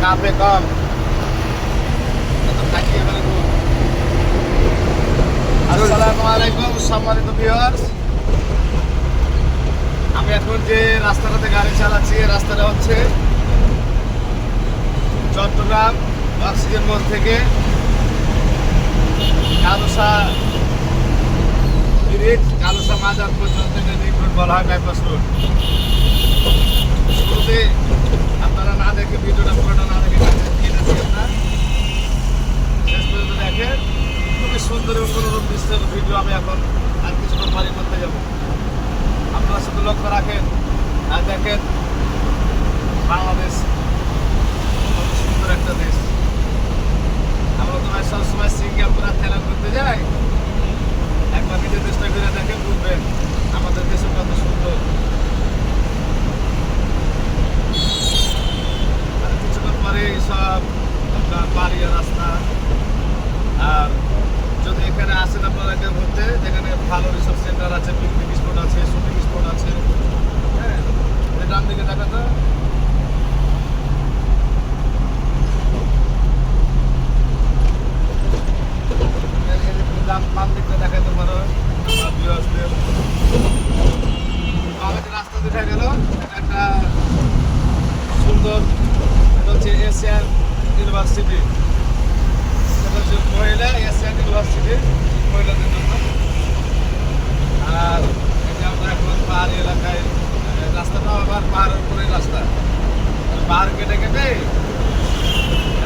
কাপে কম আসসালামু আলাইকুম সম্মানিত ভিউয়ার্স, আমি এখন যে রাস্তাটাতে গাড়ি চালাচ্ছি এই রাস্তাটা হচ্ছে চট্টগ্রাম অক্সিজেন মোড় থেকে কালুসা ব্রিজ কালুসা মাজার পর্যন্ত রিং রোড বলা হয়, বাইপাস রোড। শুরুতে আপনারা না দেখে ভিডিওটা পুরোটা না দেখে আপনার শেষ পর্যন্ত দেখেন। খুবই সুন্দর এবং মনোরম দৃশ্যের ভিডিও আমি এখন আর কিছুক্ষণ পরে করতে যাব। আপনারা শুধু লক্ষ্য রাখেন আর দেখেন বাংলাদেশ কত সুন্দর একটা দেশ। আমরা তোমার সবসময় সিঙ্গাপুর আর থাইল্যান্ড করতে যাই, একবার নিজের দেশটা ঘুরে দেখে বুঝবেন আমাদের দেশে কত সুন্দর। আর কিছুক্ষণ পরে সব আপনার বাড়ি রাস্তা। আর যদি এখানে আসেন আপনারা এখানে ঘুরতে, যেখানে ভালো রিসোর্ট সেন্টার আছে, পিকনিক স্পট আছে, শুটিং স্পট আছে। হ্যাঁ, ডান দিকে দেখা তো বাম দিকটা দেখাতে পারো আমার ভিউয়ার্সদের। আমাদের রাস্তা দেখা গেল একটা সুন্দর, এটা হচ্ছে এশিয়ান ইউনিভার্সিটি। এটা হচ্ছে মহিলা এশিয়ান ইউনিভার্সিটি মহিলাদের জন্য। আর এটা আমরা এখন পাহাড়ি এলাকায়, রাস্তাটাও আবার পাহাড়ের উপরে রাস্তা, পাহাড় কেটে কেটে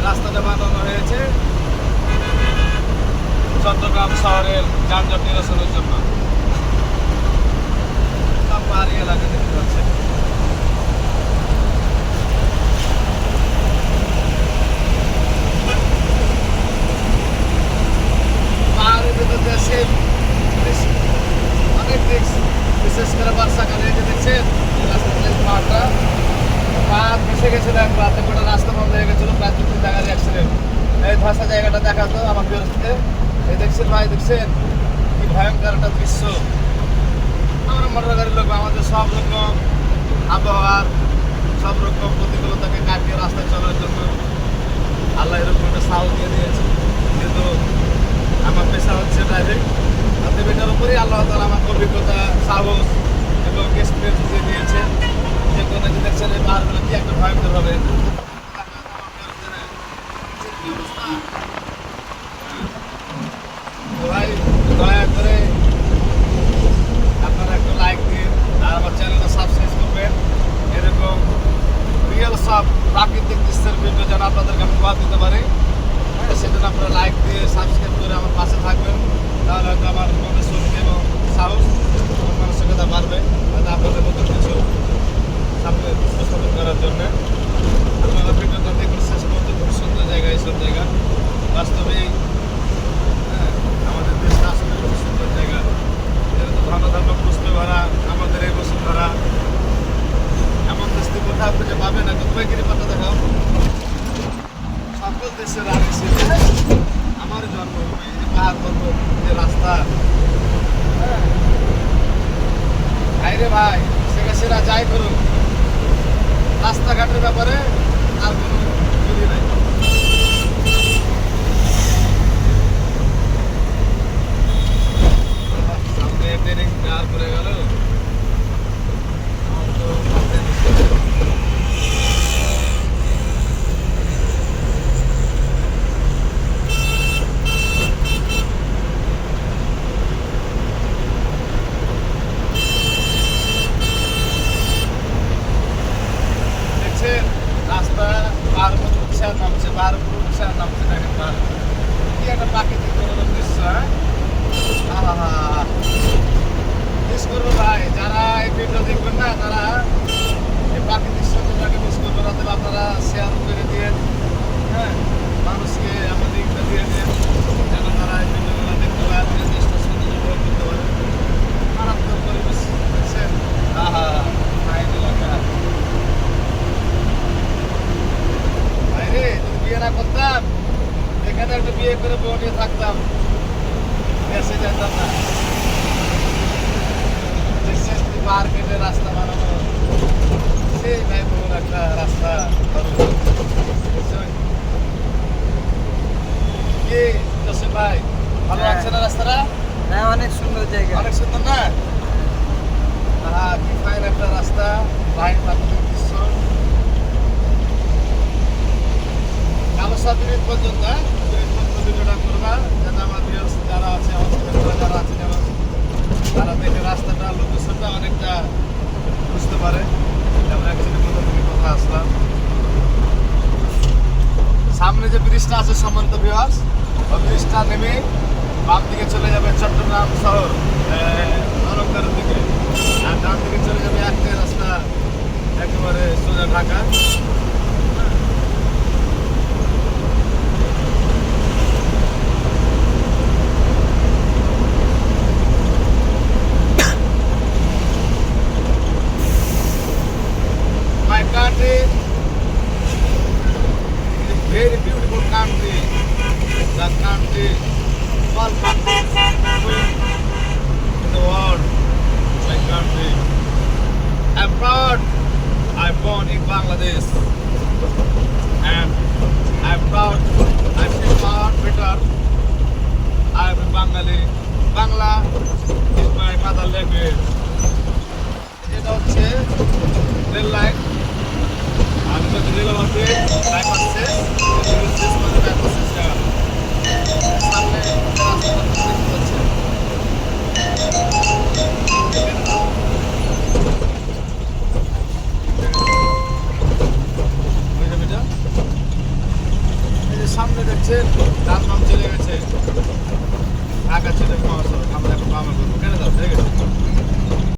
রাস্তাটা বানানো হয়েছে চট্টগ্রাম শহরের যানজট নিরসনের জন্য। সব পাহাড়ি এলাকা দেখতে পাচ্ছেন। পাহাড়ের ভিতর দেশে অনেক দিক, বিশেষ করে বর্ষাকালে যে দেখছেন পাহাড়টা, পাহাড় ভেসে গেছিল এক রাতে, গোটা রাস্তা বন্ধ হয়ে গেছিল, প্রায় 2-3 জায়গার অ্যাক্সিডেন্ট। এই ধসা জায়গাটা দেখাতো আমার বিরুদ্ধে। এই দেখছেন ভাই, দেখছেন কি ভয়ঙ্কর একটা দৃশ্য। আমরা মোটর গাড়ির লোক, আমাদের সব রকম আবহাওয়ার সব রকম প্রতিকূলতাকে কাটিয়ে রাস্তায় চলার জন্য আল্লাহ এরকম একটা সাহস দিয়ে দিয়েছে। কিন্তু আমার পেশা হচ্ছে ড্রাইভিং, অতএব এটার উপরেই আল্লাহ তাআলা আমাকে অভিজ্ঞতা, সাহস এবং এক্সপিরিয়েন্স দিয়ে দিয়েছে। যে কোনো যে দেখছেন এই পাহাড়গুলো কি একটা ভয়ঙ্কর হবে। ভাই দয়া করে আপনারা একটু লাইক দিন আর আমার চ্যানেলটা সাবস্ক্রাইব করবেন। এরকম রিয়েল সব প্রাকৃতিক দৃশ্যের ভিডিও যেন আপনাদেরকে আমি উপহার দিতে পারি। হ্যাঁ, সেজন্য আপনারা লাইক দিয়ে সাবস্ক্রাইব করে আমার পাশে থাকবেন। তাহলে হয়তো আমার মনে শক্তি এবং সাহস এবং মানসিকতা বাড়বে, হয়তো আপনাদের নতুন কিছু সামনে উপস্থাপন করার জন্য। আপনারা ভিডিওটা দেখুন শেষ পর্যন্ত। খুব সুন্দর জায়গা, এইসব জায়গা বাস্তবেই আমাদের দেশটা আসলে খুব সুন্দর জায়গা। এটা তো ধর্ম ধর্ম পুষ্পে ভরা, আমাদের এই বসুন্ধরা। এমন দেশ থেকে কোথাও খুঁজে পাবে না। দুবাই গিরিপাতা দেখাও, সকল দেশের আগে ছিল আমার জন্মভূমি। এই যে পাহাড় পর্বত, যে রাস্তা, ভাইরে ভাই সেরা যাই করুন, রাস্তাঘাটের ব্যাপারে আর কোনো যদি নাই। সামনে ট্রেনিং গাড় করে গেল। রাস্তা পাহাড় উপর উৎসাহ নামছে, পাহাড় উপর উৎসাহ নামছে, দেখেন পাহাড় কি একটা প্রাকৃতিক মনোরম দৃশ্য। মিস করবো ভাই, যারা এই ভিডিও দেখবেন না তারা এই প্রাকৃতিক সৌন্দর্যটাকে মিস করবেন না। তাহলে আপনারা শেয়ার করে দিয়ে, হ্যাঁ, মানুষকে আমার লিঙ্কটা দিয়ে দিন যেন তারা এই ভিডিওগুলো দেখতে পারে, দেশটা সৌন্দর্য উপভোগ করতে পারে। মারাত্মক পরিবেশ দেখছেন। ফাইন এলাকা। বাইরে যদি বিয়ে না করতাম, এখানে একটা বিয়ে করে বউ নিয়ে থাকতাম, দেশে যেতাম না। মার্কেটে রাস্তা বানানো, সেই ভাই বহু একটা রাস্তা ভাই ভালো হ্যাঁ। লাগছে না রাস্তাটা? হ্যাঁ, অনেক সুন্দর জায়গা। অনেক সুন্দর না? কি ফাইন একটা রাস্তা, লাইন প্রাকৃতিক দৃশ্য। কালসা ব্রিজ পর্যন্ত, হ্যাঁ? ব্রিজ পর্যন্ত ভিডিওটা করবা, যাতে আমার viewers যারা আছে, আমার student-রা যারা আছে যেন তারা দেখে রাস্তাটা, লোকেশনটা অনেকটা বুঝতে পারে। যেমন actually কোথা থেকে কোথায় আসলাম। সামনে যে ব্রিজটা আছে সম্মানিত ভিউয়ার্স, ওই ব্রিজটা নেমে বাম দিকে চলে যাবে চট্টগ্রাম শহর, অলঙ্কারের দিকে, আর ডান দিকে চলে যাবে একটাই রাস্তা একেবারে সোজা Dhaka. My country is a very beautiful country. The country, small country in the world. My country. I'm proud. I'm born in Bangladesh, and I'm proud. I feel far better. I'm a Bengali. Bangla is my mother language. এটা হচ্ছে rail line. আমি যদি rail আমাকে line আসছে শেষ করে back করছে সামনে রাস্তা দেখতে পাচ্ছি।